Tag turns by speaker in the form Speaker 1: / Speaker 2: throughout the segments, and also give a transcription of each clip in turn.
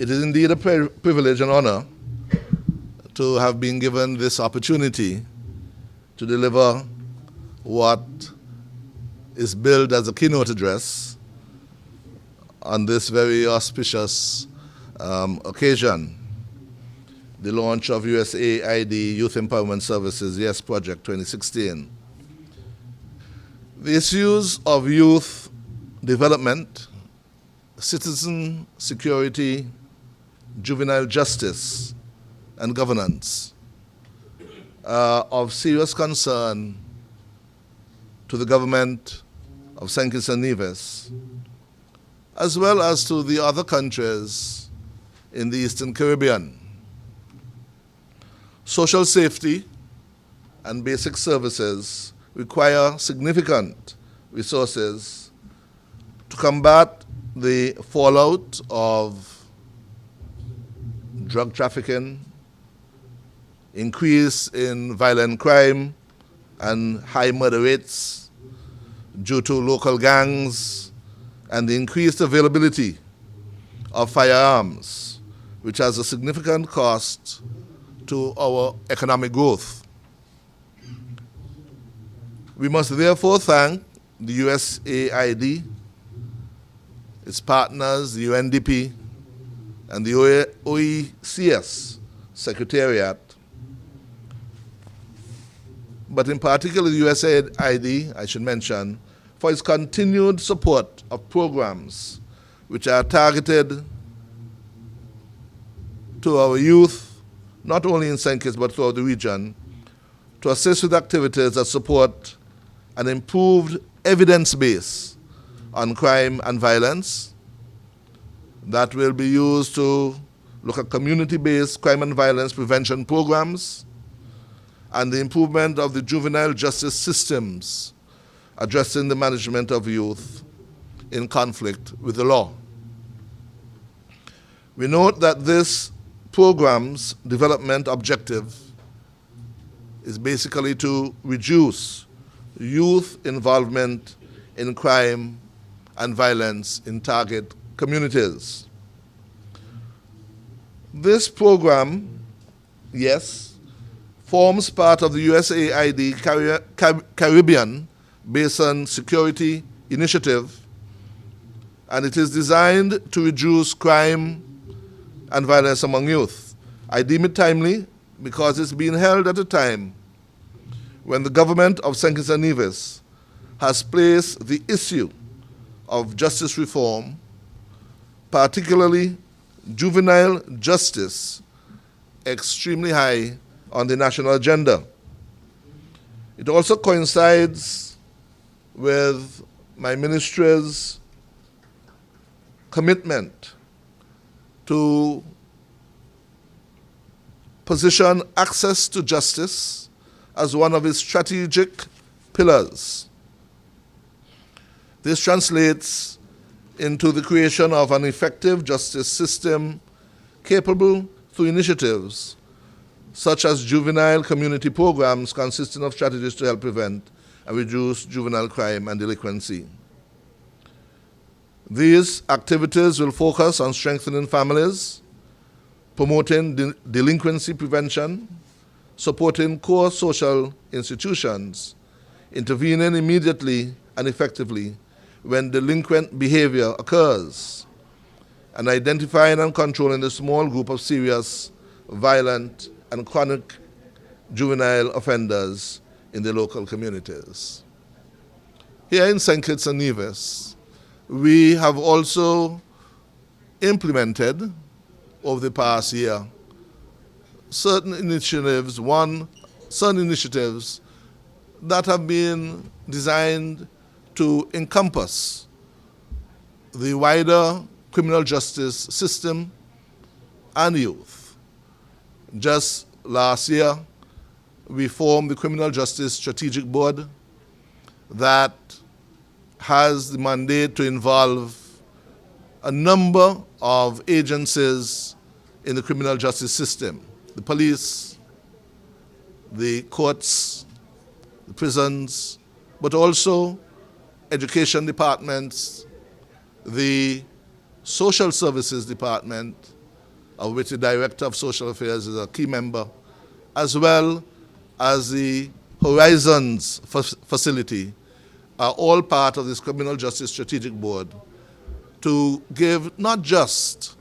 Speaker 1: It is indeed a privilege and honor to have been given this opportunity to deliver what is billed as a keynote address on this very auspicious occasion, the launch of USAID Youth Empowerment Services YES Project 2016. The issues of youth development, citizen security, juvenile justice, and governance are of serious concern to the government of St. Kitts and Nevis, as well as to the other countries in the Eastern Caribbean. Social safety and basic services require significant resources to combat the fallout of drug trafficking, increase in violent crime, and high murder rates due to local gangs, and the increased availability of firearms, which has a significant cost to our economic growth. We must therefore thank the USAID, its partners, the UNDP, and the OECS Secretariat, but in particular the USAID, I should mention, for its continued support of programs which are targeted to our youth, not only in St. Kitts but throughout the region, to assist with activities that support an improved evidence base on crime and violence that will be used to look at community-based crime and violence prevention programs and the improvement of the juvenile justice systems addressing the management of youth in conflict with the law. We note that this program's development objective is basically to reduce youth involvement in crime and violence in target communities. This program, YES, forms part of the USAID Caribbean Basin Security Initiative, and it is designed to reduce crime and violence among youth. I deem it timely because it's being held at a time when the government of St. Kitts and Nevis has placed the issue of justice reform, particularly juvenile justice, extremely high on the national agenda. It also coincides with my ministry's commitment to position access to justice as one of its strategic pillars. This translates into the creation of an effective justice system capable through initiatives such as juvenile community programs consisting of strategies to help prevent and reduce juvenile crime and delinquency. These activities will focus on strengthening families, promoting delinquency prevention, supporting core social institutions, intervening immediately and effectively when delinquent behavior occurs, and identifying and controlling the small group of serious, violent, and chronic juvenile offenders in the local communities. Here in St. Kitts and Nevis, we have also implemented over the past year certain initiatives that have been designed to encompass the wider criminal justice system and youth. Just last year, we formed the Criminal Justice Strategic Board that has the mandate to involve a number of agencies in the criminal justice system: the police, the courts, the prisons, but also education departments, the social services department, of which the Director of Social Affairs is a key member, as well as the Horizons facility, are all part of this Criminal Justice Strategic Board to give not just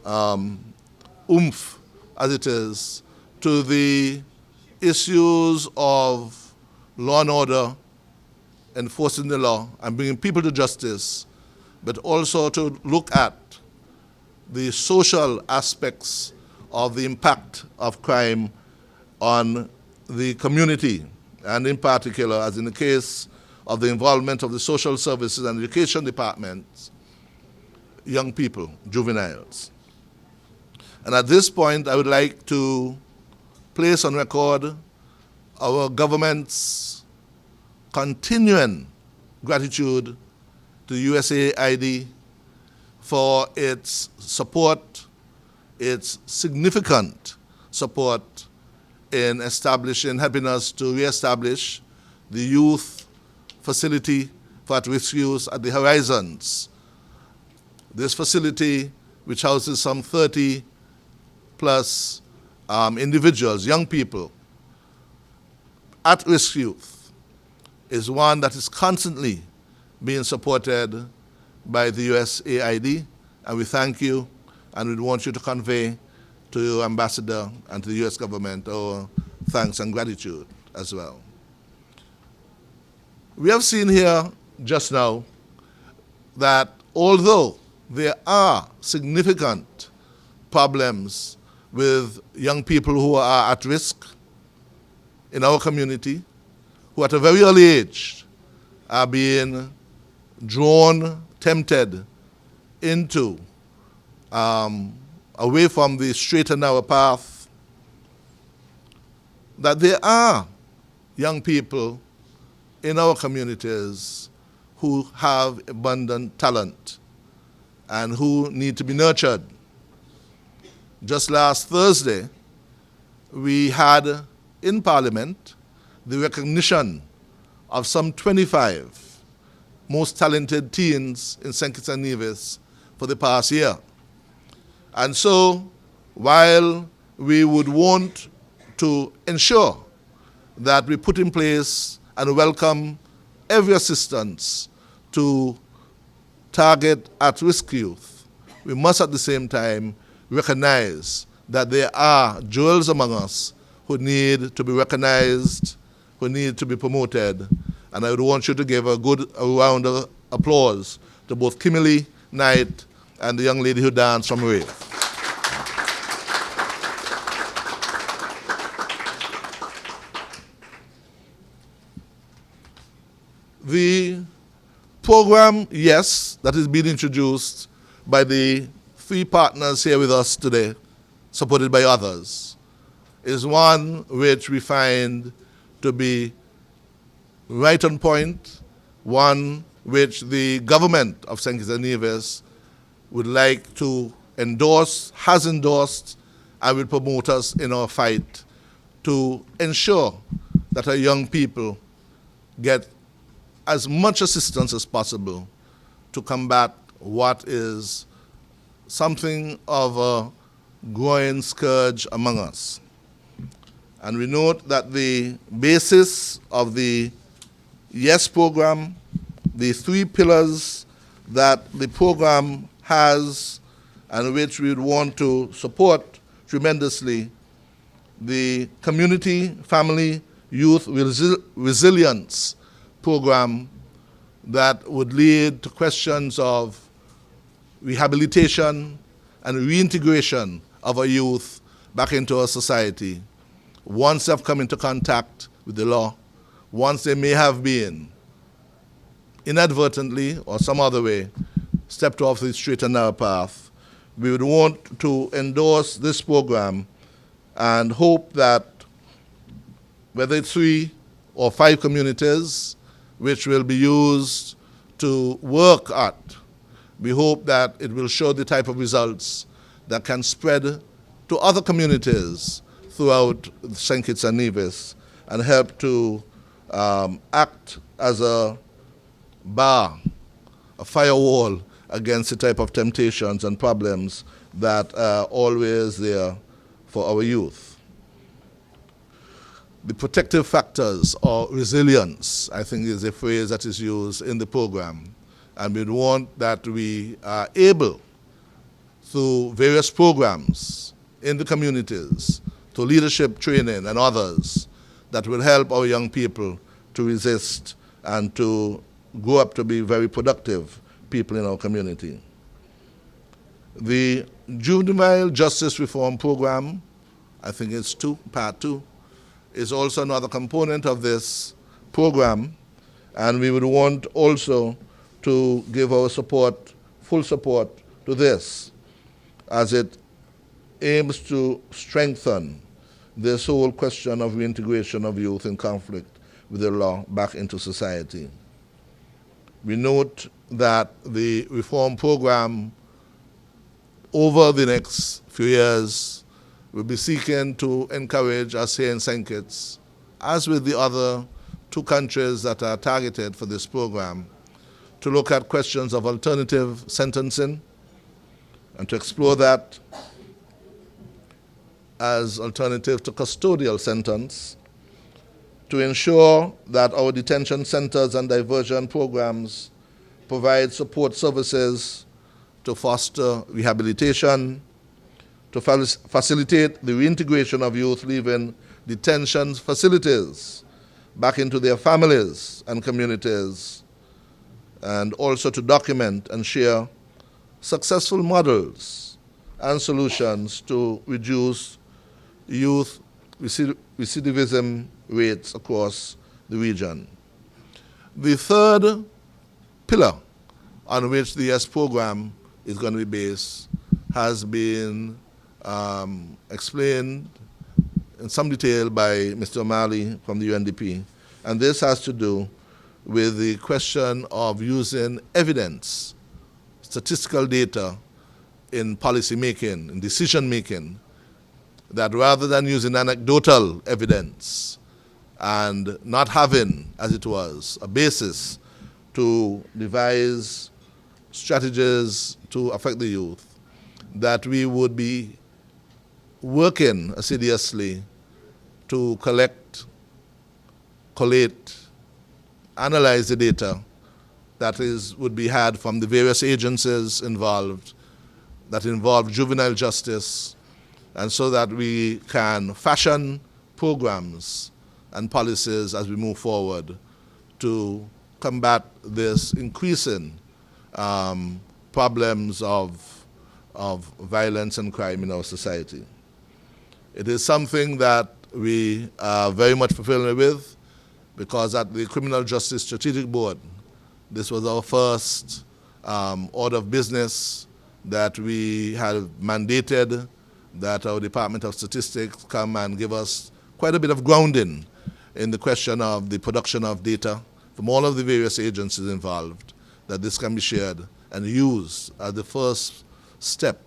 Speaker 1: oomph, as it is, to the issues of law and order, enforcing the law and bringing people to justice, but also to look at the social aspects of the impact of crime on the community, and in particular, as in the case of the involvement of the social services and education departments, young people, juveniles. And at this point, I would like to place on record our government's continuing gratitude to USAID for its support, its significant support in helping us to reestablish the youth facility for at-risk youth at the Horizons. This facility, which houses some 30 plus individuals, young people, at-risk youth, is one that is constantly being supported by the USAID, and we thank you, and we want you to convey to your ambassador and to the US government our thanks and gratitude as well. We have seen here just now that although there are significant problems with young people who are at risk in our community, who at a very early age are being drawn, tempted into away from the straight and narrow path, that there are young people in our communities who have abundant talent and who need to be nurtured. Just last Thursday, we had in Parliament the recognition of some 25 most talented teens in St. Kitts and Nevis for the past year. And so, while we would want to ensure that we put in place and welcome every assistance to target at-risk youth, we must at the same time recognize that there are jewels among us who need to be recognized, who need to be promoted. And I would want you to give a good round of applause to both Kimberly Knight and the young lady who danced from Ray. The program YES that is being introduced by the three partners here with us today, supported by others, is one which we find to be right on point, one which the government of St. Kitts and Nevis would like to endorse, has endorsed, and will promote us in our fight to ensure that our young people get as much assistance as possible to combat what is something of a growing scourge among us. And we note that the basis of the YES program, the three pillars that the program has and which we would want to support tremendously, the Community, Family, Youth Resilience program that would lead to questions of rehabilitation and reintegration of our youth back into our society once they've come into contact with the law, once they may have been inadvertently or some other way stepped off the straight and narrow path. We would want to endorse this program and hope that whether it's 3 or 5 communities which will be used to work at, we hope that it will show the type of results that can spread to other communities throughout St. Kitts and Nevis and help to act as a bar, a firewall against the type of temptations and problems that are always there for our youth. The protective factors or resilience, I think, is a phrase that is used in the program. And we want that we are able, through various programs in the communities, to leadership training and others, that will help our young people to resist and to grow up to be very productive people in our community. The Juvenile Justice Reform Program, I think it's part 2, is also another component of this program, and we would want also to give our support, full support to this, as it aims to strengthen this whole question of reintegration of youth in conflict with the law back into society. We note that the reform program over the next few years will be seeking to encourage us here in St. Kitts, as with the other 2 countries that are targeted for this program, to look at questions of alternative sentencing and to explore that as alternative to custodial sentence, to ensure that our detention centers and diversion programs provide support services to foster rehabilitation, to facilitate the reintegration of youth leaving detention facilities back into their families and communities, and also to document and share successful models and solutions to reduce youth recidivism rates across the region. The third pillar on which the YES program is going to be based has been explained in some detail by Mr. O'Malley from the UNDP, and this has to do with the question of using evidence, statistical data in policy making, in decision making, that rather than using anecdotal evidence and not having, as it was, a basis to devise strategies to affect the youth, that we would be working assiduously to collect, collate, analyze the data that would be had from the various agencies involved, that involve juvenile justice, and so that we can fashion programs and policies as we move forward to combat this increasing problems of violence and crime in our society. It is something that we are very much familiar with, because at the Criminal Justice Strategic Board, this was our first order of business that we had mandated that our Department of Statistics come and give us quite a bit of grounding in the question of the production of data from all of the various agencies involved, that this can be shared and used as the first step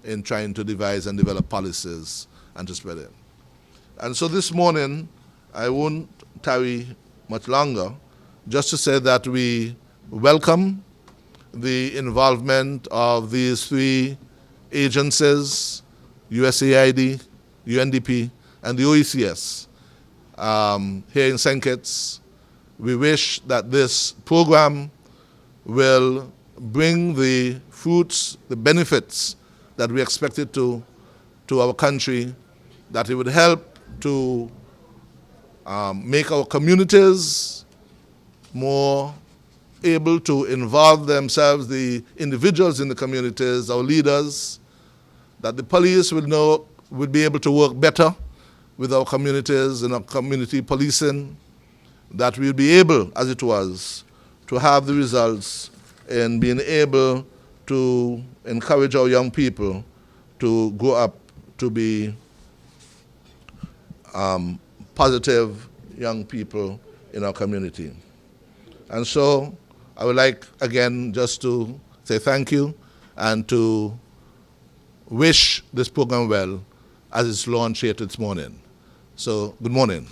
Speaker 1: in trying to devise and develop policies and to spread it. And so this morning, I won't tarry much longer, just to say that we welcome the involvement of these 3 agencies, USAID, UNDP, and the OECS here in St. Kitts. We wish that this program will bring the fruits, the benefits that we expected to our country, that it would help to make our communities more able to involve themselves, the individuals in the communities, our leaders, that the police would be able to work better with our communities and our community policing, that we'll be able, as it was, to have the results in being able to encourage our young people to grow up to be positive young people in our community. And so I would like, again, just to say thank you and to wish this program well as it's launched here this morning. So, good morning.